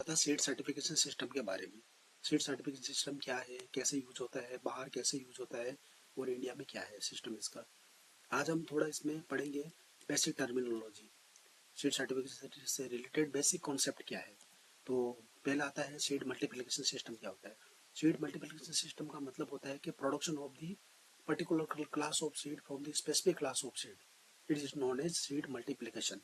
था seed certification system के बारे में। सीड सर्टिफिकेशन सिस्टम क्या है, कैसे यूज होता है, बाहर कैसे यूज होता है और इंडिया में क्या है सिस्टम इसका। आज हम थोड़ा इसमें पढ़ेंगे बेसिक टर्मिनोलॉजी, सीड सर्टिफिकेशन से रिलेटेड बेसिक कॉन्सेप्ट क्या है। तो पहला आता है सीड मल्टीप्लिकेशन सिस्टम क्या होता है। सीड मल्टीप्लिकेशन सिस्टम का मतलब होता है कि production of the particular class of seed from the specific class of seed, it is known as seed multiplication.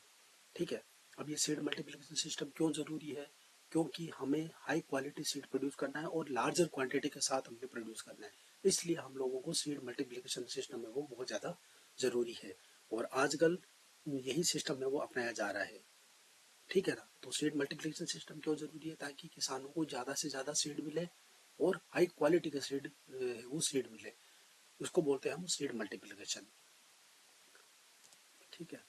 ठीक है। अब ये सीड मल्टीप्लिकेशन सिस्टम क्यों ज़रूरी है, क्योंकि हमें हाई क्वालिटी सीड प्रोड्यूस करना है और लार्जर क्वांटिटी के साथ हमें प्रोड्यूस करना है, इसलिए हम लोगों को सीड मल्टीप्लिकेशन सिस्टम है वो बहुत ज़्यादा ज़रूरी है और आजकल यही सिस्टम है वो अपनाया जा रहा है। ठीक है ना। तो सीड मल्टीप्लिकेशन सिस्टम क्यों ज़रूरी है, ताकि किसानों को ज़्यादा से ज़्यादा सीड मिले और हाई क्वालिटी के सीड वो सीड मिले, उसको बोलते हैं हम सीड मल्टीप्लिकेशन। ठीक है।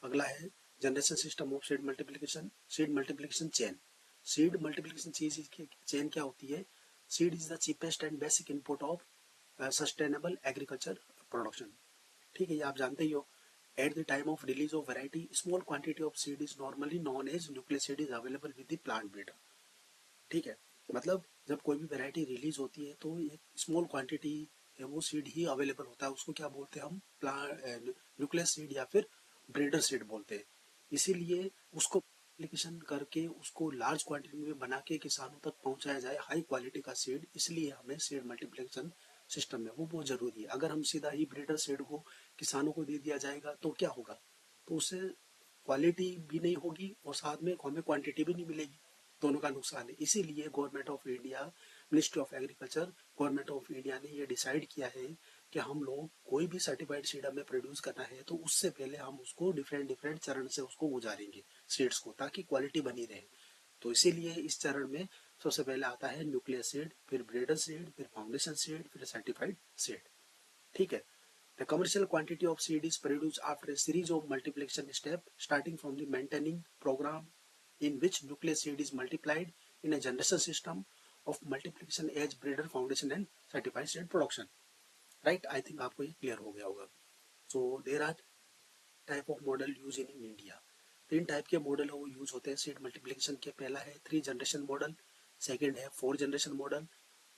अगला है generation system of seed multiplication, seed multiplication chain. Seed multiplication चीज की चेन क्या होती है। Seed is the cheapest and basic input of sustainable agriculture production. ठीक है, ये आप जानते ही हो। At the time of release of variety small quantity of seed is normally known as nucleus seed is available with the plant breeder. ठीक है। मतलब जब कोई भी वैरायटी रिलीज होती है तो एक स्मॉल क्वांटिटी है वो सीड ही अवेलेबल होता है, उसको क्या बोलते हैं हम, प्लांट न्यूक्लियस सीड या फिर ब्रीडर सीड बोलते हैं। इसीलिए उसको एप्लीकेशन करके उसको लार्ज क्वांटिटी में बना के किसानों तक पहुंचाया जाए हाई क्वालिटी का सीड, इसलिए हमें सीड मल्टीप्लिकेशन सिस्टम में वो बहुत जरूरी है। अगर हम सीधा ही ब्रीडर सीड को किसानों को दे दिया जाएगा तो क्या होगा, तो उससे क्वालिटी भी नहीं होगी और साथ में हमें क्वांटिटी भी नहीं मिलेगी, दोनों का नुकसान है। इसीलिए government of India, ministry of agriculture, government of India ने ये डिसाइड किया है कि हम लोग कोई भी सर्टिफाइड सीड हमें प्रोड्यूस करना है तो उससे पहले हम उसको डिफरेंट डिफरेंट चरण से उसको गुजारेंगे सीड्स को, ताकि क्वालिटी बनी रहे। तो इसीलिए इस चरण में सबसे पहले आता है न्यूक्लियस सीड, फिर ब्रीडर सीड, फिर फाउंडेशन सीड, फिर सर्टिफाइड सीड। ठीक है। The commercial quantity of seed is produced after a series of multiplication steps, starting from the maintaining program in which nucleus seed is multiplied in a generation system of multiplication as breeder, foundation and certified seed production. Right? I think आपको ये clear हो गया होगा। So there are type of model used in India. तीन type के model वो use होते हैं सीड मल्टीप्लिकेशन के। पहला है 3 जनरेशन मॉडल, सेकेंड है 4 जनरेशन मॉडल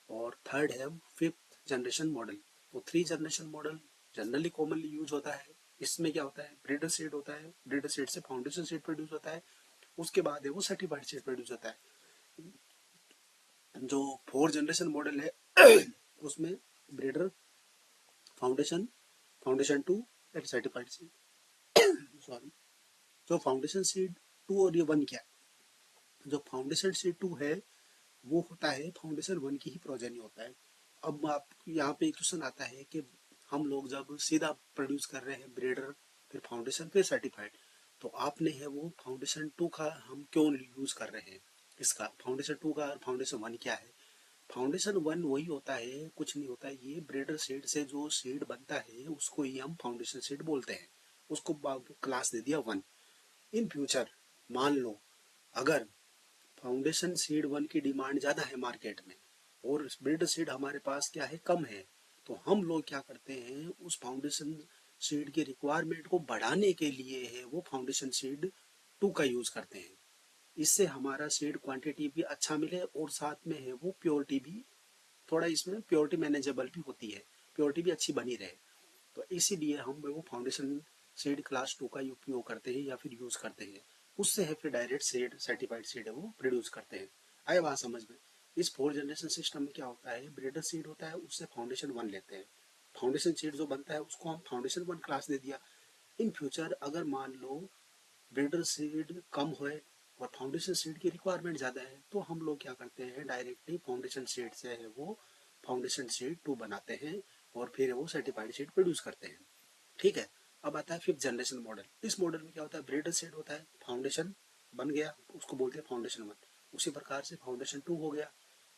और थर्ड है 5th जनरेशन मॉडल। तो 3 generation model generally commonly use होता है। इसमें क्या होता है, ब्रीडर सीड होता है, ब्रीडर सीड से फाउंडेशन सीड प्रोड्यूस होता है, उसके बाद है वो सर्टिफाइड सीड प्रोड्यूस होता है। जो 4 जनरेशन मॉडल है उसमें breeder, foundation, foundation 2 and certified seed. Sorry, जो फाउंडेशन सीड 2 और ये 1 क्या है, जो फाउंडेशन सीड 2 है वो होता है फाउंडेशन 1 की ही प्रोजेनी होता है। अब आप यहाँ पे क्वेश्चन आता है कि हम लोग जब सीधा प्रोड्यूस कर रहे हैं ब्रीडर, फिर फाउंडेशन, फिर सर्टिफाइड, तो आपने है वो फाउंडेशन 2 का हम क्यों यूज कर रहे हैं। इसका फाउंडेशन 2 का और फाउंडेशन 1 क्या है। फाउंडेशन 1 वही होता है, कुछ नहीं होता है, ये ब्रीडर सीड से जो सीड बनता है उसको ही हम फाउंडेशन सीड बोलते हैं, उसको क्लास दे दिया 1। इन फ्यूचर मान लो अगर फाउंडेशन सीड 1 की डिमांड ज़्यादा है मार्केट में और ब्रीडर सीड हमारे पास क्या है, कम है, तो हम लोग क्या करते हैं, उस फाउंडेशन सीड की रिक्वायरमेंट को बढ़ाने के लिए है वो फाउंडेशन सीड 2 का यूज करते हैं। इससे हमारा सीड क्वांटिटी भी अच्छा मिले और साथ में है वो प्योरिटी भी, थोड़ा इसमें प्योरिटी मैनेजेबल भी होती है, प्योरिटी भी अच्छी बनी रहे। तो इसीलिए हम वो फाउंडेशन सीड क्लास 2 का उपयोग करते हैं या फिर यूज करते हैं। उससे है फिर डायरेक्ट सीड, सर्टिफाइड सीड है वो प्रोड्यूस करते हैं। आए बात समझ में। इस 4 जनरेशन सिस्टम में क्या होता है, ब्रीडर सीड होता है, उससे फाउंडेशन 1 लेते हैं, फाउंडेशन सीड जो बनता है उसको हम फाउंडेशन 1 क्लास दे दिया। इन फ्यूचर अगर मान लो ब्रीडर सीड कम होए और फाउंडेशन सीड की रिक्वायरमेंट ज़्यादा है, तो हम लोग क्या करते हैं, डायरेक्टली फाउंडेशन सीड से है वो फाउंडेशन सीड 2 बनाते हैं और फिर वो सर्टिफाइड सीड प्रोड्यूस करते हैं। ठीक है। अब आता है 5th जनरेशन मॉडल। इस मॉडल में क्या होता है, ब्रीडर सीड होता है, फाउंडेशन बन गया, उसको बोलते हैं फाउंडेशन 1। उसी प्रकार से फाउंडेशन 2 हो गया।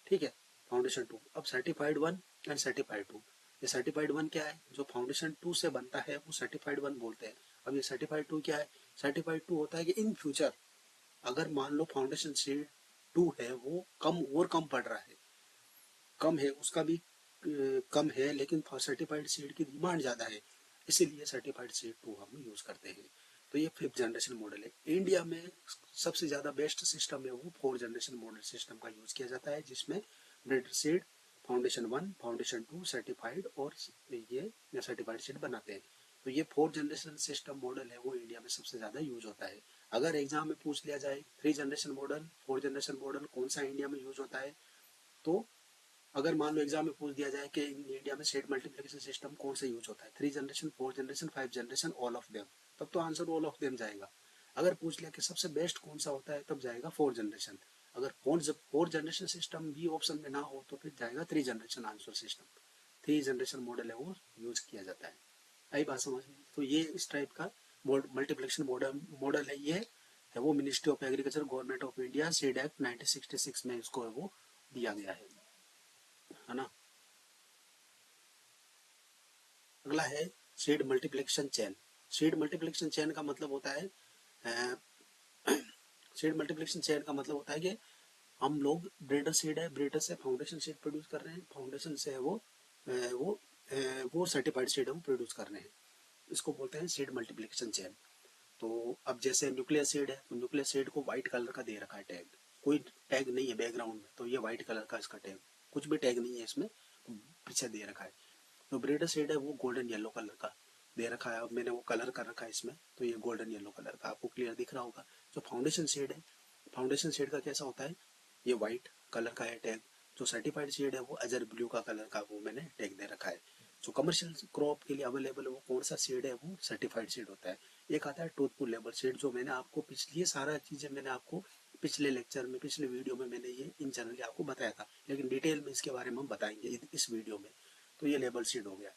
ठीक है, फाउंडेशन 2। अब सर्टिफाइड 1 एंड सर्टिफाइड 2। ये सर्टिफाइड 1 क्या है, जो फाउंडेशन 2 से बनता है वो सर्टिफाइड 1 बोलते हैं। अब ये सर्टिफाइड 2 क्या है, सर्टिफाइड 2 होता है कि इन फ्यूचर अगर मान लो फाउंडेशन सीड 2 है वो कम और कम पड़ रहा है, कम है उसका भी कम है, लेकिन सर्टिफाइड सीड की डिमांड ज़्यादा है, इसीलिए सर्टिफाइड सीड 2 हम यूज़ करते हैं। तो ये 5th जनरेशन मॉडल है। इंडिया में सबसे ज़्यादा बेस्ट सिस्टम है वो 4th जनरेशन मॉडल सिस्टम का यूज़ किया जाता है, जिसमें breeder seed foundation 1, foundation 2 certified और ये सर्टिफाइड सीड बनाते हैं। तो ये 4th जनरेशन सिस्टम मॉडल है वो इंडिया में सबसे ज़्यादा यूज होता है। अगर एग्जाम में पूछ लिया जाए 3 generation model 4th generation model कौन सा इंडिया में यूज होता है, तो अगर मान लो एग्जाम में पूछ दिया जाए कि इंडिया में सीड मल्टीप्लिकेशन सिस्टम कौन सा यूज होता है, 3 generation 4th generation 5th generation all of them, तब तो आंसर ऑल ऑफ देम जाएगा। अगर पूछ लिया कि सबसे बेस्ट कौन सा होता है, तब जाएगा 4th जनरेशन। अगर 4th जनरेशन सिस्टम भी ऑप्शन में ना हो तो फिर जाएगा 3 generation answer system. 3 generation model है वो यूज किया जाता है। आई बात समझ में? तो ये इस टाइप का मल्टीप्लिकेशन मॉडल है। ये है वो ministry of agriculture government of India seed act 1966 में इसको है वो दिया गया है ना। अगला है seed multiplication chain. Seed multiplication chain का मतलब होता है सीड मल्टीप्लिकेशन चेन का मतलब होता है कि हम लोग ब्रीडर सीड है, ब्रीडर से फाउंडेशन सीड प्रोड्यूस कर रहे हैं, फाउंडेशन से है वो सर्टिफाइड सीड है वो प्रोड्यूस कर रहे हैं। इसको बोलते हैं सीड मल्टीप्लिकेशन चेन। तो अब जैसे न्यूक्लियर सीड है, तो न्यूक्लियर सीड को व्हाइट कलर का दे रखा है टैग, कोई टैग नहीं है बैकग्राउंड में, तो ये व्हाइट कलर का इसका टैग, कुछ भी टैग नहीं है इसमें, तो पीछे दे रखा है। तो ब्रीडर सीड है वो गोल्डन येलो कलर का दे रखा है, अब मैंने वो कलर कर रखा है इसमें, तो ये गोल्डन येलो कलर का आपको क्लियर दिख रहा होगा। जो फाउंडेशन सीड है, फाउंडेशन सीड का कैसा होता है, ये व्हाइट कलर का है टैग। जो सर्टिफाइड सीड है वो अजर ब्लू का कलर का वो मैंने टैग दे रखा है। जो कमर्शियल क्रॉप के लिए अवेलेबल है वो कौन सा सीड है, वो सर्टिफाइड सीड होता है। एक आता है ट्रूथफुल लेबल सीड, जो मैंने आपको पिछली सारा चीज़ें मैंने आपको पिछले लेक्चर में पिछले वीडियो में मैंने ये इन जनरली आपको बताया था, लेकिन डिटेल में इसके बारे में हम बताएंगे इस वीडियो में। तो ये लेबल सीड हो गया।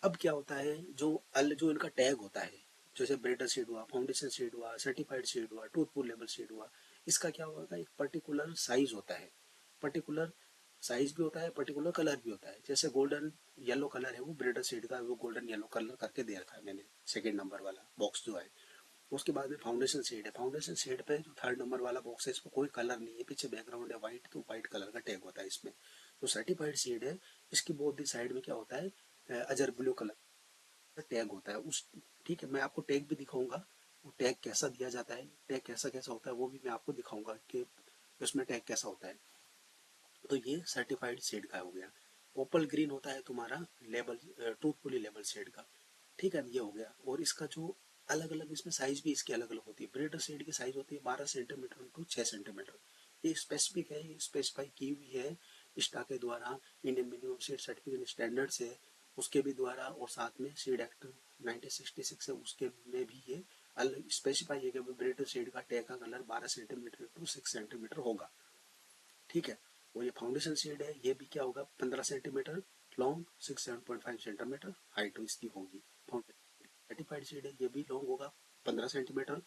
अब क्या होता है, जो इनका टैग होता है, जैसे ब्रीडर सीड हुआ, फाउंडेशन सीड हुआ, सर्टिफाइड सीड हुआ, ट्रूथफुल लेबल सीड हुआ, इसका क्या होगा, एक पर्टिकुलर साइज होता है, पर्टिकुलर साइज भी होता है, पर्टिकुलर कलर भी होता है। जैसे गोल्डन येलो कलर है वो ब्रीडर सीड का, वो गोल्डन येलो कलर करके दे रखा है मैंने, सेकेंड नंबर वाला बॉक्स जो है। उसके बाद में फाउंडेशन शेड है, फाउंडेशन शेड पे जो 3rd नंबर वाला बॉक्स है, इसमें कोई कलर नहीं है, पीछे बैकग्राउंड है व्हाइट, तो व्हाइट कलर का टैग होता है इसमें। तो सर्टिफाइड शेड है, इसकी बोथ दी साइड में क्या होता है, अजर ब्लू कलर का टैग होता है उस। ठीक है, मैं आपको टैग भी दिखाऊंगा, वो टैग कैसा दिया जाता है, टैग कैसा कैसा होता है वो भी मैं आपको दिखाऊंगा कि उसमें टैग कैसा होता है। तो ये सर्टिफाइड शेड का हो गया। ओपल ग्रीन होता है तुम्हारा लेबल, ट्रूथफुली लेबल शेड का। ठीक है, ये हो गया। और इसका जो अलग अलग इसमें साइज भी इसकी अलग अलग होती है। ब्रीडर सीड की साइज होती है 12 सेंटीमीटर टू 6 सेंटीमीटर। ये स्पेसिफिक है, ये स्पेसिफाई की हुई है स्टा के द्वारा, Indian minimum seed certificate standard से, उसके भी द्वारा, और साथ में सीड एक्ट 1966 है उसके में भी ये अलग स्पेसिफाई है कि ब्रीडर सीड का टैग का कलर 12 सेंटीमीटर टू 6 सेंटीमीटर होगा। ठीक है। और ये फाउंडेशन सीड है, ये भी क्या होगा, 15 सेंटीमीटर लॉन्ग, 7.5 सेंटीमीटर हाइट इसकी होगी। सर्टिफाइड सीड है, ये भी लॉन्ग होगा 15 सेंटीमीटर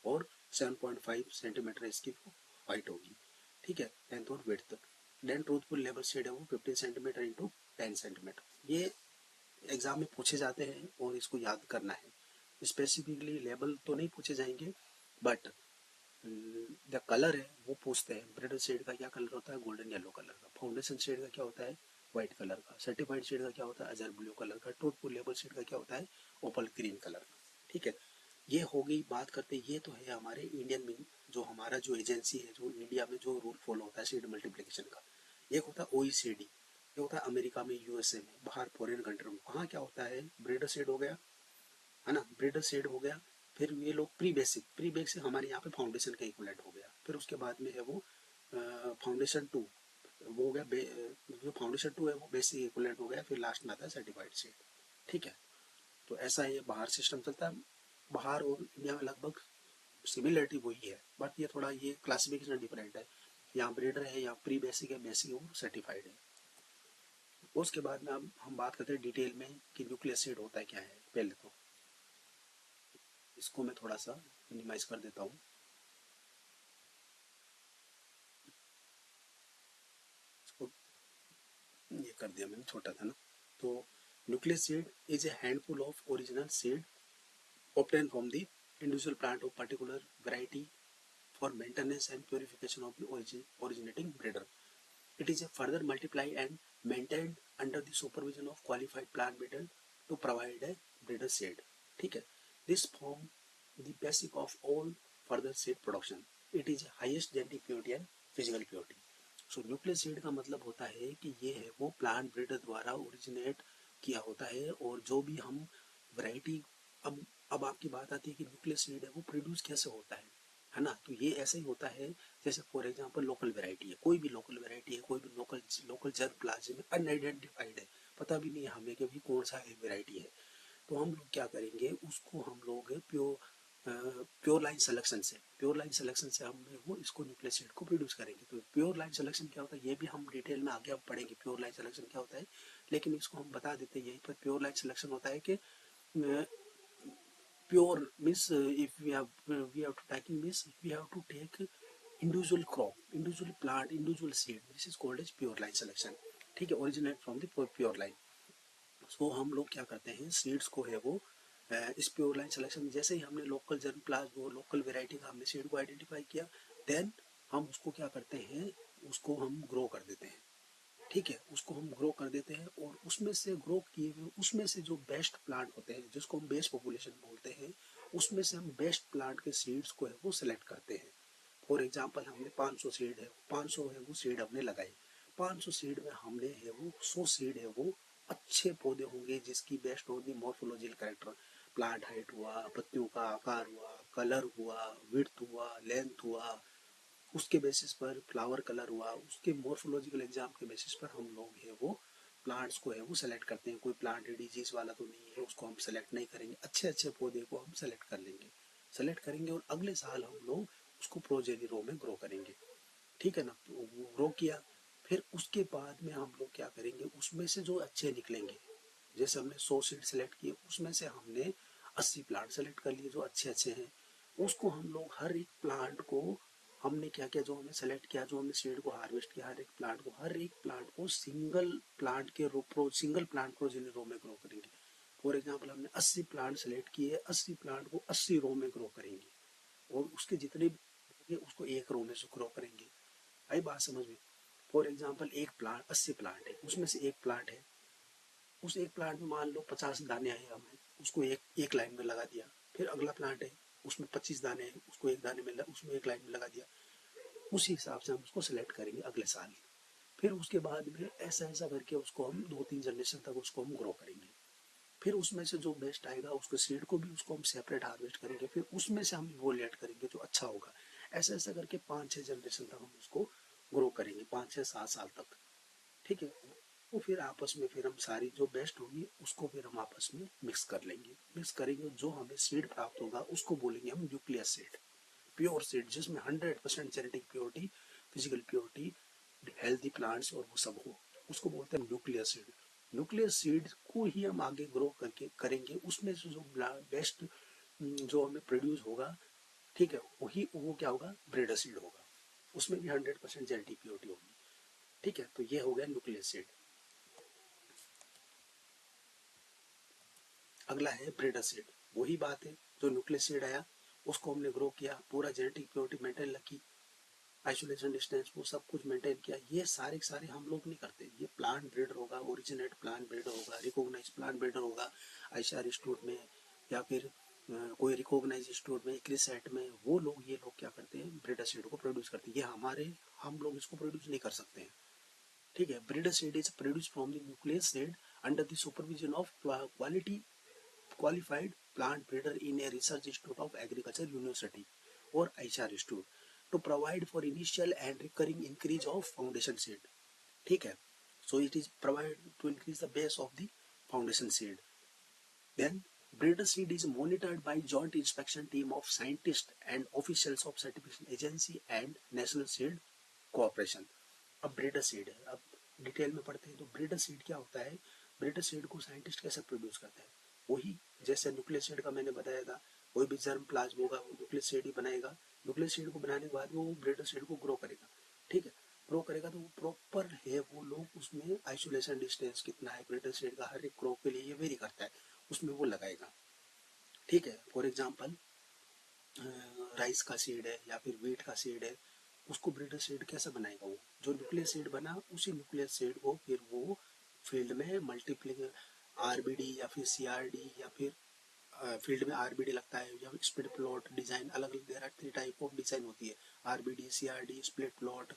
और 7.5 सेंटीमीटर इसकी हाइट होगी। ठीक है, लेंथ और width. Then truthful label seed है वो 15 सेंटीमीटर इंटू 10 सेंटीमीटर। ये एग्जाम में पूछे जाते हैं और इसको याद करना है। स्पेसिफिकली लेबल तो नहीं पूछे जाएंगे, बट जो कलर है वो पूछते हैं। ब्रीडर शेड का क्या कलर होता है, गोल्डन येलो कलर का। फाउंडेशन शेड का क्या होता है, व्हाइट कलर का। सर्टिफाइड शेड का क्या होता है, अजर ब्लू कलर का। ट्रूथफुल लेबल शेड का क्या होता है, ओपल ग्रीन कलर का। ठीक है, ये हो गई बात करते। ये तो है हमारे इंडियन में जो हमारा जो एजेंसी है, जो इंडिया में जो रूल फॉलो होता है सीड मल्टीप्लिकेशन का। एक होता है OECD, ये होता है अमेरिका में, USA में, बाहर फॉरेन कंट्री में। वहाँ क्या होता है, ब्रीडर सीड हो गया है ना, ब्रीडर सीड हो गया। फिर ये लोग प्री बेसिक हमारे यहाँ पे फाउंडेशन का इक्वलेंट हो गया। फिर उसके बाद में है वो फाउंडेशन 2, वो हो गया जो फाउंडेशन 2 है वो बेसिक इक्वलेंट हो गया। फिर लास्ट में आता है सर्टिफाइड सीड। ठीक है, तो ऐसा ये बाहर सिस्टम चलता है। बाहर और इंडिया में लगभग सिमिलरिटी वही है, बट ये थोड़ा ये क्लासिफिकेशन डिफरेंट है। यहाँ ब्रीडर है, यहाँ प्री बेसिक है, बेसिक और सर्टिफाइड है। उसके बाद में अब हम बात करते हैं डिटेल में कि न्यूक्लियर सीड होता है क्या है। पहले तो इसको मैं थोड़ा सा मिनिमाइज कर देता हूँ। इसको ये कर दिया मैंने, छोटा था ना। तो nuclear seed is a handful of original seed obtained from the individual plant of particular variety for maintenance and purification of the originating breeder. It is a further multiplied and maintained under the supervision of qualified plant breeder to provide a breeder seed. ठीक है, this form the basic of all further seed production, it is highest genetic purity and physical purity. So nucleus seed का मतलब होता है कि ये है वो प्लांट ब्रीडर द्वारा ओरिजिनेट किया होता है, और जो भी हम वैरायटी, अब आपकी बात आती है कि न्यूक्लियस सीड है वो प्रोड्यूस कैसे होता है ना। तो ये ऐसे ही होता है जैसे फॉर एग्जांपल लोकल वैरायटी है, कोई भी लोकल वैरायटी है, कोई भी लोकल लोकल जर्म प्लाज्म है, अनआइडेंटिफाइड है, पता भी नहीं है हमें कि भी कौन सा है वैरायटी है। तो हम लोग क्या करेंगे, उसको हम लोग प्योर लाइन सिलेक्शन से, हम वो इसको न्यूक्लियस सीड को प्रोड्यूस करेंगे। तो प्योर लाइन सिलेक्शन क्या होता है ये भी हम डिटेल में आगे हम पढ़ेंगे, प्योर लाइन सिलेक्शन क्या होता है, लेकिन इसको हम बता देते हैं यहीं पर। प्योर लाइन सिलेक्शन होता है कि pure means if we have to taking means we have to take individual crop, individual plant, individual seed, this is called as pure line selection. ठीक है, originate from the pure line. So हम लोग क्या करते हैं, seeds को है वो इस प्योर लाइन सिलेक्शन, जैसे ही हमने लोकल जर्म प्लाज्म वो लोकल वेराइटी का हमने सीड को आइडेंटिफाई किया, देन हम उसको क्या करते हैं, उसको हम ग्रो कर देते हैं। ठीक है, उसको हम ग्रो कर देते हैं, और उसमें से ग्रो किए हुए उसमें से जो बेस्ट प्लांट होते हैं जिसको हम बेस्ट पॉपुलेशन बोलते हैं, उसमें से हम बेस्ट प्लांट के सीड्स को है वो सिलेक्ट करते हैं। फॉर एग्जांपल हमने 500 सीड है, 500 है वो सीड हमने लगाए, 500 सीड में हमने है वो 100 सीड है वो अच्छे पौधे होंगे जिसकी बेस्ट होगी मॉर्फोलॉजिकल कैरेक्टर, प्लांट हाइट हुआ, पत्तियों का आकार हुआ, कलर हुआ, विड्थ हुआ, लेंथ हुआ, उसके बेसिस पर फ्लावर कलर हुआ, उसके मॉर्फोलॉजिकल एग्जाम के बेसिस पर हम लोग है वो प्लांट्स को है वो सेलेक्ट करते हैं। कोई प्लांट डिजीज वाला तो नहीं है, उसको हम सेलेक्ट नहीं करेंगे, अच्छे अच्छे पौधे को हम सेलेक्ट कर लेंगे, सेलेक्ट करेंगे, और अगले साल हम लोग उसको प्रोजेनी रो में ग्रो करेंगे। ठीक है ना, तो वो ग्रो किया, फिर उसके बाद में हम लोग क्या करेंगे, उसमें से जो अच्छे निकलेंगे, जैसे हमने 100 सीड सेलेक्ट किए, उसमें से हमने 80 प्लांट सेलेक्ट कर लिए जो अच्छे अच्छे हैं, उसको हम लोग हर एक प्लांट को हमने क्या किया, जो हमने सेलेक्ट किया, जो हमने सीड को हार्वेस्ट किया, हर एक प्लांट को सिंगल प्लांट प्रोजेनी रो में ग्रो करेंगे। फॉर एग्जांपल हमने 80 प्लांट सेलेक्ट किए, 80 प्लांट को 80 रो में ग्रो करेंगे, और उसके जितने भी उसको एक रो में से ग्रो करेंगे। आई बात समझ में। फॉर एग्जांपल एक प्लांट 80 प्लांट है, उसमें से एक प्लांट है, उस एक प्लांट में मान लो 50 दाने आए, हमें उसको एक लाइन में लगा दिया। फिर अगला प्लांट है, उसमें 25 दाने हैं, उसको एक दाने में उसमें एक लाइन में लगा दिया। उसी हिसाब से हम उसको सिलेक्ट करेंगे अगले साल। फिर उसके बाद में ऐसा ऐसा करके उसको हम 2-3 जनरेशन तक उसको हम ग्रो करेंगे। फिर उसमें से जो बेस्ट आएगा उसको सीड को भी उसको हम सेपरेट हार्वेस्ट करेंगे, फिर उसमें से हम इवोल्यूट करेंगे जो अच्छा होगा। ऐसा ऐसा करके 5-6 जनरेशन तक हम उसको ग्रो करेंगे, 5-6-7 साल तक। ठीक है, तो फिर आपस में फिर हम सारी जो बेस्ट होगी उसको फिर हम आपस में मिक्स कर लेंगे, मिक्स करेंगे, जो हमें सीड प्राप्त होगा उसको बोलेंगे हम न्यूक्लियस सीड, प्योर सीड, जिसमें 100% genetic purity, physical purity, healthy plants और वो सब हो, उसको बोलते हैं न्यूक्लियस सीड। न्यूक्लियस सीड को ही हम आगे ग्रो करके करेंगे, उसमें से जो बेस्ट जो हमें प्रोड्यूस होगा, ठीक है, वही वो क्या होगा, ब्रीडर सीड होगा, उसमें भी 100% जेनेटिक प्योरिटी होगी। ठीक है, तो ये हो गया न्यूक्लियस सीड। अगला है ब्रीडर सीड, वही बात है, जो न्यूक्लियस सीड आया उसको हमने ग्रो किया, पूरा जेनेटिक प्योरिटी मेंटेन रखी, आइसोलेशन डिस्टेंस वो सब कुछ मेंटेन किया। ये सारे सारे हम लोग नहीं करते, ये प्लांट ब्रीडर होगा, ओरिजिनेट प्लांट ब्रीडर होगा, रिकॉग्नाइज प्लांट ब्रीडर होगा, आईसीआर इंस्टीट्यूट में या फिर कोई रिकॉग्नाइज इंस्टीट्यूट में, इक्रिसेट में, वो लोग ये लोग क्या करते हैं, ब्रीडर सीड को प्रोड्यूस करते हैं। ये हमारे हम लोग इसको प्रोड्यूस नहीं कर सकते हैं। ठीक है, breeder seed is produce from the nucleus seed under the supervision of quality qualified plant breeder in a research institute of agriculture university or ICAR institute to provide for initial and recurring increase of foundation seed. ठीक है, so it is provide to increase the base of the foundation seed. Then breeder seed is monitored by joint inspection team of scientists and officials of certification agency and national seed cooperation. अब breeder seed है, अब detail में पढ़ते हैं। तो breeder seed क्या होता है, ब्रीडर सीड को साइंटिस्ट कैसे प्रोड्यूस करता है, वही जैसे न्यूक्लियस सीड का मैंने बताया था, कोई भी जर्म प्लाज्म होगा वो न्यूक्लियस सीड ही बनाएगा, न्यूक्लियस सीड को बनाने के बाद वो ब्रीडर सीड को ग्रो करेगा। ठीक है, ग्रो करेगा तो वो प्रॉपर है, वो लोग उसमें आइसोलेशन डिस्टेंस कितना है ब्रीडर सीड का, हर एक क्रॉप के लिए ये वेरी करता है, उसमें वो लगाएगा। ठीक है, फॉर एग्जाम्पल राइस का सीड है या फिर व्हीट का सीड है, उसको ब्रीडर सीड कैसे बनाएगा, वो जो न्यूक्लियस सीड बना उसी न्यूक्लियस सीड को फिर वो फील्ड में मल्टीप्लिक आरबीडी या फिर सीआरडी या फिर फील्ड में आरबीडी लगता है या स्प्लिट प्लॉट डिजाइन, अलग अलग there are 3 type of design होती है, आरबीडी, सीआरडी, स्प्लिट प्लॉट।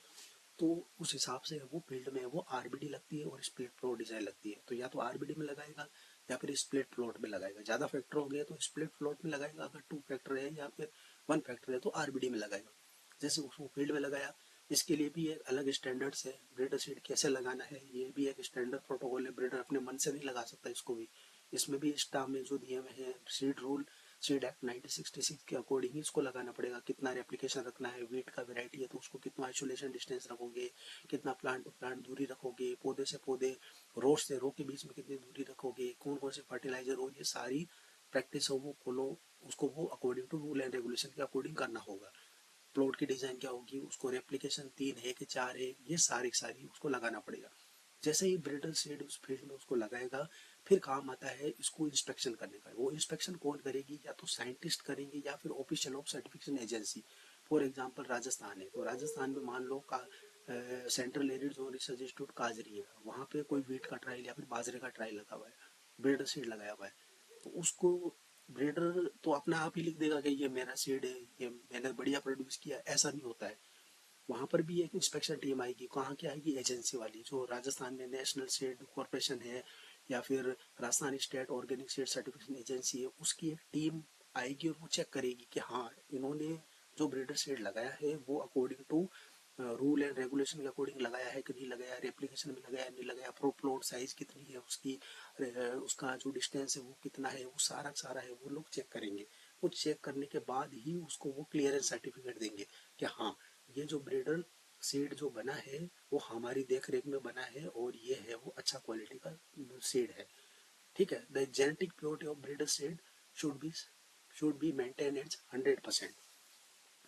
तो उस हिसाब से वो फील्ड में वो आरबीडी लगती है और स्प्लिट प्लॉट डिजाइन लगती है। तो या तो आरबीडी में लगाएगा या फिर स्प्लिट प्लॉट में लगाएगा। ज़्यादा फैक्टर हो गया तो स्प्लिट प्लॉट में लगाएगा, अगर 2 फैक्टर है या फिर 1 फैक्टर है तो आरबीडी में लगाएगा। जैसे उसको फील्ड में लगाया, इसके लिए भी एक अलग स्टैंडर्ड्स है, ब्रीडर सीड कैसे लगाना है ये भी एक स्टैंडर्ड प्रोटोकॉल है। ब्रीडर अपने मन से नहीं लगा सकता इसको भी, इसमें भी स्टाफ में जो दिए हुए हैं सीड रूल, सीड एक्ट 1966 के अकॉर्डिंग ही इसको लगाना पड़ेगा। कितना रेप्लिकेशन रखना है, वीट का वैरायटी है तो उसको कितना आइसोलेशन डिस्टेंस रखोगे, कितना प्लांट टू प्लांट दूरी रखोगे, पौधे से पौधे, रो से रो के बीच में कितनी दूरी रखोगे, कौन कौन से फर्टिलाइजर, और ये सारी प्रैक्टिस हो वो फॉलो, उसको वो according to rule and regulation के अकॉर्डिंग करना होगा। प्लॉट की डिजाइन क्या होगी, उसको रेप्लिकेशन 3 है कि 4 है, ये सारी उसको लगाना पड़ेगा। जैसे ही ब्रीडर सीड उस फील्ड में उसको लगाएगा, फिर काम आता है इसको इंस्पेक्शन करने का। वो इंस्पेक्शन कौन करेगी, या तो साइंटिस्ट करेंगे या फिर official of certification agency. For example Rajasthan है तो राजस्थान में मान लो का central arid zone research institute काजरी है, वहाँ पे कोई वीट का ट्रायल या फिर बाजरे का ट्रायल लगा हुआ है, ब्रीडर सीड लगाया हुआ है, तो उसको ब्रीडर तो अपना आप ही लिख देगा कि ये मेरा सीड है, ये मैंने बढ़िया प्रोड्यूस किया, ऐसा नहीं होता है। वहाँ पर भी एक इंस्पेक्शन टीम आएगी। कहाँ की आएगी, एजेंसी वाली, जो राजस्थान में नेशनल सीड कॉरपोरेशन है या फिर Rajasthan state organic seed certification agency है, उसकी एक टीम आएगी और वो चेक करेगी कि हाँ इन्होंने जो ब्रीडर सीड लगाया है वो according to rule and regulation के अकॉर्डिंग लगाया है कि नहीं लगाया, रेप्लिकेशन में लगाया नहीं लगाया, प्लॉट साइज कितनी है उसकी, उसका जो डिस्टेंस है वो कितना है, वो सारा सारा है वो लोग चेक करेंगे। वो चेक करने के बाद ही उसको वो क्लियरेंस सर्टिफिकेट देंगे कि हाँ ये जो ब्रीडर सीड जो बना है वो हमारी देख रेख में बना है और ये है वो अच्छा क्वालिटी का सीड है। ठीक है, the genetic purity of breeder seed should be maintain at 100%।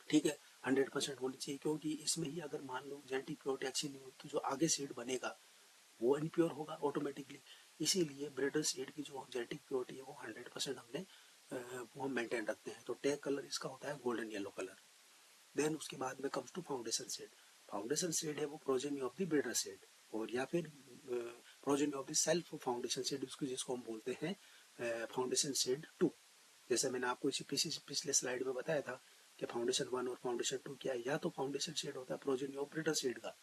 ठीक है, 100% होनी चाहिए, क्योंकि इसमें ही अगर मान लो जेनेटिक प्योरिटी अच्छी नहीं हो तो जो आगे सीड बनेगा वो इनप्योर होगा ऑटोमेटिकली। इसीलिए ब्रीडर सीड की जो जेनेटिक प्योरिटी है वो 100% हमने वो हम मेंटेन रखते हैं। तो टैग कलर इसका होता है गोल्डन येलो कलर। देन उसके बाद में comes to foundation seed. Foundation seed है वो progeny of the breeder seed, और या फिर progeny of the self foundation seed, उसको जिसको हम बोलते हैं फाउंडेशन सीड 2। जैसे मैंने आपको इसी पिछले स्लाइड में बताया था कि फाउंडेशन 1 और फाउंडेशन 2 क्या है। या तो फाउंडेशन सीड होता है प्रोजेनी ऑफ ब्रीडर सीड का,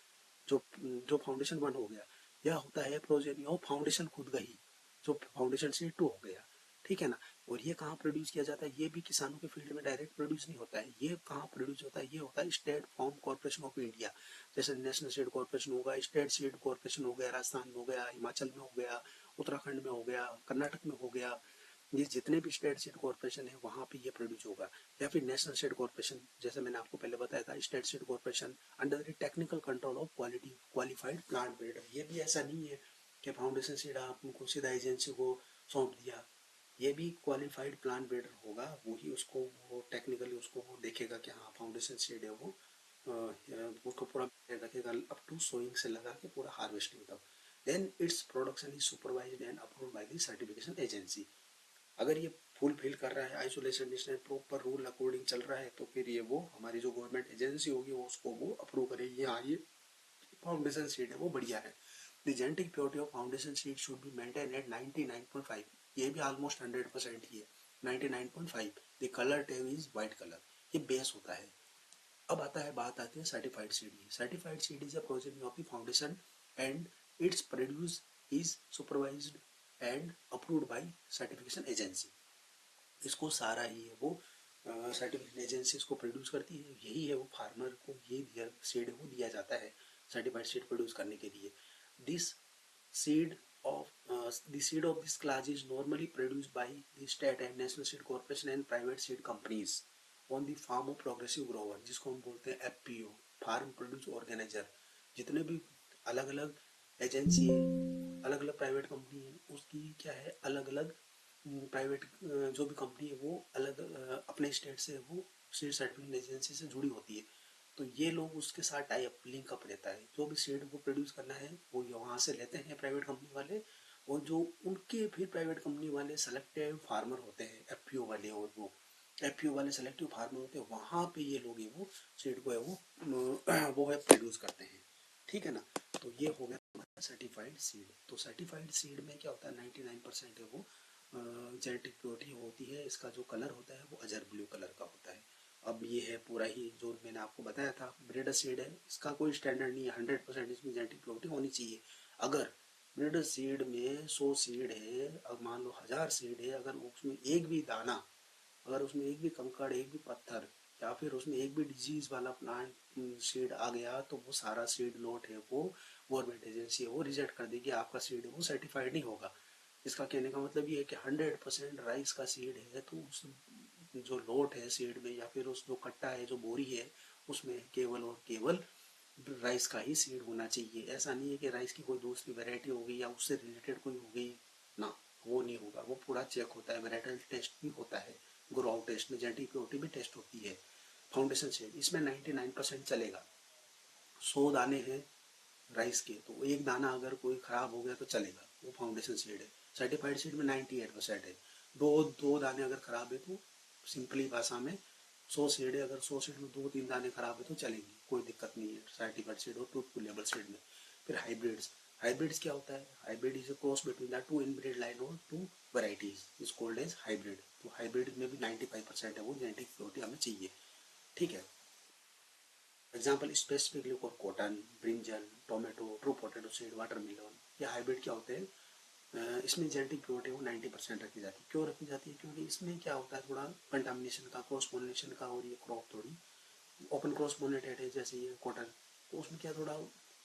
जो जो फाउंडेशन 1 हो गया, या होता है प्रोजेनी ऑफ फाउंडेशन खुद का ही, जो फाउंडेशन सीड 2 हो गया। ठीक है ना। और ये कहाँ प्रोड्यूस किया जाता है, ये भी किसानों के फील्ड में डायरेक्ट प्रोड्यूस नहीं होता है। ये कहाँ प्रोड्यूस होता है, ये होता है state farm corporation of India. जैसे नेशनल सीड कॉर्पोरेशन होगा, स्टेट सीड कॉर्पोरेशन हो गया, राजस्थान में हो गया, हिमाचल में हो गया, उत्तराखंड में हो गया, कर्नाटक में हो गया, ये जितने भी स्टेट सीड कॉर्पोरेशन है वहाँ पे ये प्रोड्यूस होगा। या फिर नेशनल सीड कॉर्पोरेशन, जैसे मैंने आपको पहले बताया था, state seed corporation under the technical control of quality qualified plant breeder. ये भी ऐसा नहीं है कि फाउंडेशन सीड आप उनको सीधा एजेंसी को सौंप दिया, ये भी क्वालिफाइड प्लांट ब्रीडर होगा, वही उसको वो टेक्निकली उसको वो देखेगा कि हाँ फाउंडेशन सीड है वो उसको पूरा रखेगा अप टू सोइंग से लगा के पूरा हार्वेस्टिंग तक। Then its production is supervised and approved by the certification agency. अगर ये फुलफिल कर रहा है isolation distance proper rule according चल रहा है तो फिर ये वो हमारी जो गवर्नमेंट एजेंसी होगी वो उसको वो अप्रूव करेगी, हाँ ये फाउंडेशन सीड है वो बढ़िया है। The genetic purity of foundation seed should be maintain at 99.5। ये भी ऑलमोस्ट 100% ही है, 99.5। The colour tag is white colour, ये बेस होता है। अब बात आती है सर्टिफाइड सीड की। Certified seed is a progeny of the foundation and it's produce is supervised and approved bye certification agency. इसको सारा ही है वो सर्टिफिकेशन एजेंसी इसको प्रोड्यूस करती है, यही है वो फार्मर को ये सीड वो दिया जाता है सर्टिफाइड सीड प्रोड्यूस करने के लिए। This seed of the seed of this class is normally produced by the state and national seed corporation and private seed companies on the farm of progressive grower, जिसको हम बोलते हैं FPO, farm produce organiser. जितने भी अलग अलग agency है, अलग अलग प्राइवेट कंपनी है, उसकी क्या है अलग अलग प्राइवेट जो भी कंपनी है वो अलग अपने स्टेट से वो सीड सर्टिफिकेशन एजेंसी से जुड़ी होती है। तो ये लोग उसके साथ टाई अप लिंक अप रहता है, जो भी सीड को प्रोड्यूस करना है वो वहाँ से लेते हैं प्राइवेट कंपनी वाले, और जो उनके फिर प्राइवेट कंपनी वाले सेलेक्टिव फार्मर होते हैं एफपीओ वाले, और वो एफपीओ वाले सेलेक्टिव फार्मर होते हैं, वहाँ पे ये लोग वो सीड को है वो है प्रोड्यूस करते हैं। ठीक है ना। तो ये हो गया सर्टिफाइड सीड। तो सर्टिफाइड सीड में क्या होता है 99% है वो जेनेटिक प्योरिटी होती है, इसका जो कलर होता है वो अजर ब्लू कलर का होता है। अब ये है पूरा ही जो मैंने आपको बताया था ब्रीडर सीड है, इसका कोई स्टैंडर्ड नहीं है, 100% इसमें जेनेटिक प्योरिटी होनी चाहिए। अगर ब्रीडर सीड में 100 सीड है, अब मान लो 1000 सीड है, अगर उसमें एक भी दाना, अगर उसमें एक भी कंकड़, एक भी पत्थर, या फिर उसमें एक भी डिजीज वाला प्लांट सीड आ गया, तो वो सारा सीड लॉट है वो गवर्नमेंट एजेंसी है वो रिजेक्ट कर देगी, आपका सीड है वो सर्टिफाइड नहीं होगा। इसका कहने का मतलब ये है कि 100% राइस का सीड है, तो उस जो लोट है सीड में, या फिर उस जो कट्टा है, जो बोरी है, उसमें केवल और केवल राइस का ही सीड होना चाहिए। ऐसा नहीं है कि राइस की कोई दूसरी वैरायटी होगी या उससे रिलेटेड कोई होगी ना, वो नहीं होगा। वो पूरा चेक होता है, वैरायटल टेस्ट भी होता है, ग्रो आउट टेस्ट में जेनेटिक प्योरिटी भी टेस्ट होती है। फाउंडेशन सीड इसमें 99% चलेगा। 100 दाने हैं राइस के, तो एक दाना अगर कोई खराब हो गया तो चलेगा, वो फाउंडेशन सीड है। सर्टिफाइड सीड में 98% है। दो दो दाने अगर खराब है तो सिंपली भाषा में 100 सीड है, अगर 100 सीड में 2-3 दाने खराब है तो चलेंगी, कोई दिक्कत नहीं है सर्टिफाइड सीड और ट्रूथफुल लेबल सीड में। फिर हाइब्रिड्स, हाइब्रिड्स क्या होता है? Hybrid is a cross between the two inbreed line और two varieties is called as hybrid. तो हाइब्रिड में भी 95% है वो जेनेटिक प्योरिटी हमें चाहिए, ठीक है। Example specifically for cotton, brinjal, tomato, true potato seed, watermelon, ये हाइब्रिड क्या होते हैं? इसमें जेनेटिक प्योरिटी वो 90% रखी जाती है। क्यों रखी जाती है? क्योंकि इसमें क्या होता है, थोड़ा कंटामिनेशन का, क्रॉस पोलिनेशन का, और ये क्रॉप थोड़ी ओपन क्रॉस पोलिनेटेड है जैसे ये कॉटन, तो उसमें क्या थोड़ा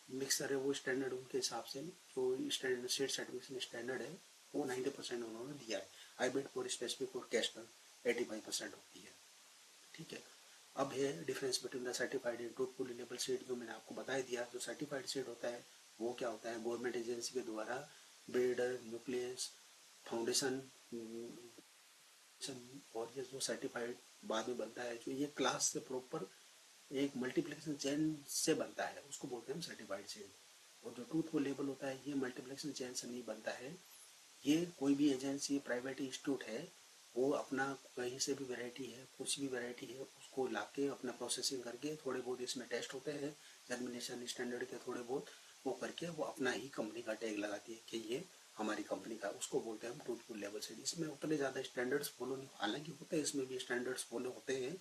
मिक्सर है वो स्टैंडर्ड उनके हिसाब से, जो स्टैंडर्ड सीड सर्टिफिकेशन स्टैंडर्ड है वो 90% उन्होंने दिया है। हाइब्रिड फॉर स्पेसिफिक और कैस्टल 85% होती है, ठीक है। अब है difference between the certified and truthfully label seed, जो मैंने आपको बता दिया। जो सर्टिफाइड सीड होता है वो क्या होता है? गवर्नमेंट एजेंसी के द्वारा ब्रीडर, न्यूक्लियस, फाउंडेशन, और ये जो सर्टिफाइड बाद में बनता है, जो ये क्लास से प्रॉपर एक मल्टीप्लिकेशन चेन से बनता है, उसको बोलते हैं हम सर्टिफाइड सीड। और जो ट्रूथफुल लेबल होता है ये मल्टीप्लिकेशन चेन से नहीं बनता है, ये कोई भी एजेंसी, प्राइवेट इंस्टीट्यूट है, वो अपना कहीं से भी वैरायटी है, कुछ भी वैरायटी है, उसको लाके अपना प्रोसेसिंग करके, थोड़े बहुत इसमें टेस्ट होते हैं जर्मिनेशन स्टैंडर्ड के, थोड़े बहुत वो करके वो अपना ही कंपनी का टैग लगाती है कि ये हमारी कंपनी का, उसको बोलते हैं हम ट्रूथफुल लेवल से। इसमें उतने ज़्यादा स्टैंडर्ड्स फॉलो नहीं, हालांकि होते हैं, इसमें भी स्टैंडर्ड्स फॉलो होते हैं,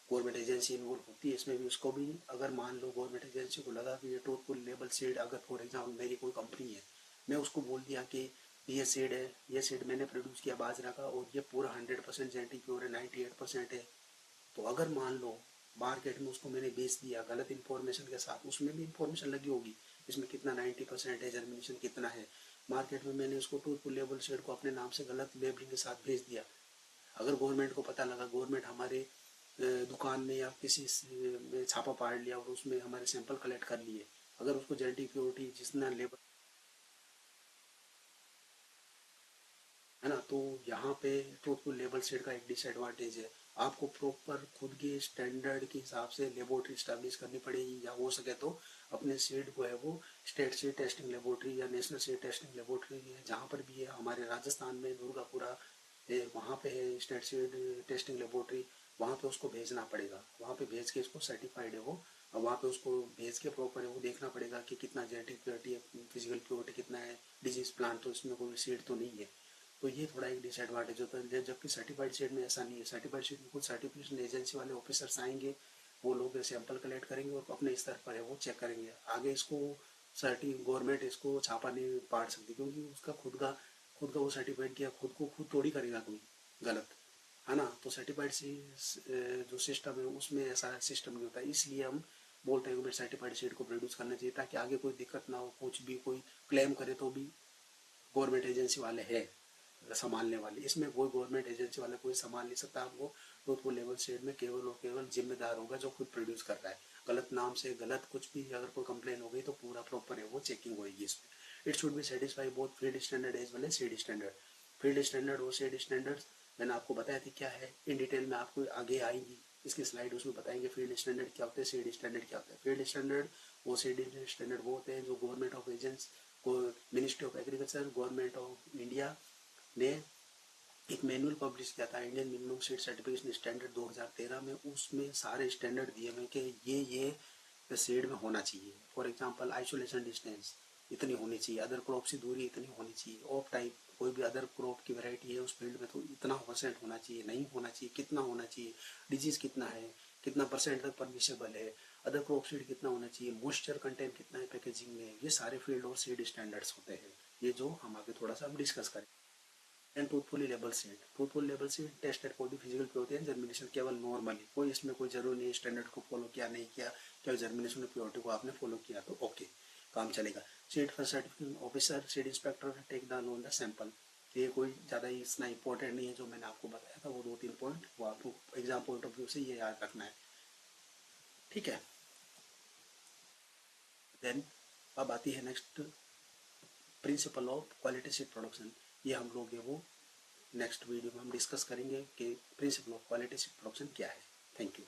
गवर्नमेंट एजेंसी इन्वॉल्व होती है इसमें भी। उसको भी अगर मान लो गवर्नमेंट एजेंसी को लगा कि ये ट्रूथफुल लेबल सीड, अगर फॉर एग्जाम्पल मेरी कोई कंपनी है, मैं उसको बोल दिया कि ये सीड है, ये सीड मैंने प्रोड्यूस किया बाजरा का, और ये पूरा 100% जेनेटिक प्योर है, 98% है, तो अगर मान लो मार्केट में उसको मैंने बेच दिया गलत इन्फॉर्मेशन के साथ, उसमें भी इन्फॉर्मेशन लगी होगी इसमें कितना 90% है, जर्मिनेशन कितना है, मार्केट में मैंने उसको ट्रूथफुल लेबल सीड को अपने नाम से गलत लेबलिंग के साथ भेज दिया, अगर गवर्नमेंट को पता लगा, गवर्नमेंट हमारे दुकान में या किसी में छापा पाड़ लिया और उसमें हमारे सैंपल कलेक्ट कर लिए, अगर उसको जेनेटिक प्योरिटी जितना लेबल है ना, तो यहाँ पे ट्रूथफुल लेबल सीड का एक डिसएडवांटेज है, आपको प्रॉपर खुद के स्टैंडर्ड के हिसाब से लेबोरेटरी स्टैब्लिश करनी पड़ेगी, या हो सके तो अपने सीड को है वो स्टेट सीड टेस्टिंग लेबोरेटरी या नेशनल सीड टेस्टिंग लेबोरेटरी है, जहाँ पर भी है, हमारे राजस्थान में दुर्गापुरा है, वहाँ पे है स्टेट सीड टेस्टिंग लेबोरेटरी, वहाँ पे उसको भेजना पड़ेगा, वहाँ पे भेज के इसको सर्टिफाइड है वो, और वहाँ पे उसको भेज के प्रॉपर है वो देखना पड़ेगा कि कितना जेनेटिक प्योरिटी है, फिजिकल प्योरिटी कितना है, डिजीज प्लांट तो इसमें कोई सीड तो नहीं है। तो ये थोड़ा एक डिसएडवांटेज होता है, जबकि सर्टिफाइड सीड में ऐसा नहीं है। सर्टिफाइड सीड में कुछ सर्टिफिकेशन एजेंसी वाले ऑफिसर्स आएंगे, वो लोग सैंपल कलेक्ट करेंगे और अपने स्तर पर है वो चेक करेंगे, आगे इसको सर्टि गवर्नमेंट इसको छापा नहीं पाड़ सकती, क्योंकि उसका खुद का वो सर्टिफाइड किया, खुद को खुद थोड़ी करेगा कोई गलत, है ना। तो सर्टिफाइड जो सिस्टम है उसमें ऐसा सिस्टम नहीं होता, इसलिए हम बोलते हैं कि सर्टिफाइड सीड को प्रोड्यूस करना चाहिए, ताकि आगे कोई दिक्कत ना हो, कुछ भी कोई क्लेम करे तो भी गवर्नमेंट एजेंसी वाले हैं संभालने वाली, इसमें कोई गवर्नमेंट एजेंसी वाला कोई संभाल नहीं सकता आपको। ट्रूथफुल लेवल सीड में केवल और केवल जिम्मेदार होगा जो खुद प्रोड्यूस कर रहा है, गलत नाम से गलत कुछ भी अगर कोई कंप्लेन हो गई तो पूरा प्रॉपर है वो चेकिंग होगी इसमें। It should be satisfy both field standard as well as seed standard. Field standard और सीड स्टैंडर्ड मैंने आपको बताया था क्या है, इन डिटेल में आपको आगे आएंगी इसकी स्लाइड, उसमें बताएंगे फील्ड स्टैंडर्ड क्या होते हैं, सीड स्टैंडर्ड क्या होता है। फील्ड स्टैंडर्ड वो सीड स्टैंडर्ड वो होते हैं जो गवर्नमेंट ऑफ एजेंट्स को, ministry of agriculture, government of India ने एक मैनुअल पब्लिश किया था, Indian minimum seed certification standard 2013 में, उसमें सारे स्टैंडर्ड दिए हुए कि ये सीड में होना चाहिए। फॉर एग्जांपल आइसोलेशन डिस्टेंस, इतनी होनी चाहिए, अदर क्रॉप से दूरी इतनी होनी चाहिए, ऑफ टाइप कोई भी अदर क्रॉप की वैरायटी है उस फील्ड में तो इतना परसेंट होना चाहिए, नहीं होना चाहिए, कितना होना चाहिए, डिजीज कितना है, कितना परसेंट तक परमिसेबल है, अदर क्रॉप सीड कितना होना चाहिए, मॉइस्चर कंटेंट कितना है पैकेजिंग में, ये सारे फील्ड और सीड स्टैंडर्ड्स होते हैं, ये जो हम आगे थोड़ा सा डिस्कस करें। And truthfully label seed, truthful label seed taste according physical purity and germination, केवल नॉर्मली, कोई इसमें कोई जरूरी नहीं स्टैंडर्ड को फॉलो किया नहीं किया, क्या जर्मिनेशन और प्योरिटी को आपने फॉलो किया तो ओके काम चलेगा। Seed first certification officer, seed inspector take the known the sample, ये कोई ज़्यादा ही इतना इंपॉर्टेंट नहीं है, जो मैंने आपको बताया था वो 2-3 पॉइंट वो आपको एग्जाम पॉइंट ऑफ व्यू से ये याद रखना है, ठीक है। देन अब आती है next principle of quality seed production, ये हम लोग ये वो नेक्स्ट वीडियो में हम डिस्कस करेंगे कि principle of quality seed production क्या है। Thank you.